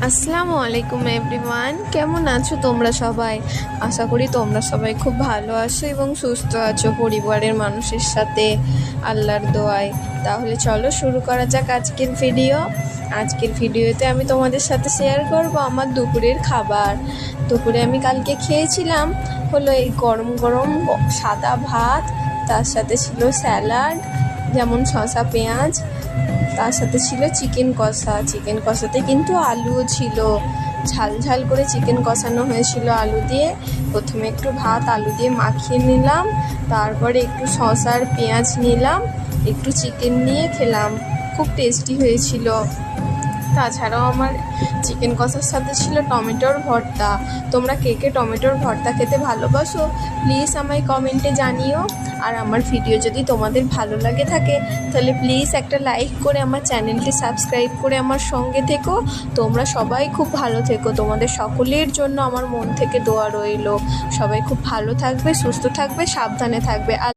আসসালামু আলাইকুম এভরিওয়ান, কেমন আছো তোমরা সবাই? আশা করি তোমরা সবাই খুব ভালো আছো এবং সুস্থ আছো পরিবারের মানুষের সাথে, আল্লাহর দোয়ায়। তাহলে চলো শুরু করা যাক আজকের ভিডিওতে আমি তোমাদের সাথে শেয়ার করব আমার দুপুরের খাবার। দুপুরে আমি কালকে খেয়েছিলাম হলো এই গরম গরম সাদা ভাত, তার সাথে ছিল স্যালাড যেমন শসা পেঁয়াজ, তার সাথে ছিল চিকেন কষাতে কিন্তু আলুও ছিল, ঝাল ঝাল করে চিকেন কষানো হয়েছিল আলু দিয়ে। প্রথমে একটু ভাত আলু দিয়ে মাখিয়ে নিলাম, তারপরে একটু শসা আর পেঁয়াজ নিলাম, একটু চিকেন নিয়ে খেলাম, খুব টেস্টি হয়েছিল। তাছাড়াও আমার চিকেন কষার সাথে ছিল টমেটোর ভর্তা। তোমরা কে কে টমেটোর ভর্তা খেতে ভালোবাসো প্লিজ আমায় কমেন্টে জানিও। আর আমার ভিডিও যদি তোমাদের ভালো লাগে থাকে তাহলে প্লিজ একটা লাইক করে আমার চ্যানেলটি সাবস্ক্রাইব করে আমার সঙ্গে থেকো। তোমরা সবাই খুব ভালো থেকো, তোমাদের সকলের জন্য আমার মন থেকে দোয়া রইল। সবাই খুব ভালো থাকবে, সুস্থ থাকবে, সাবধানে থাকবে।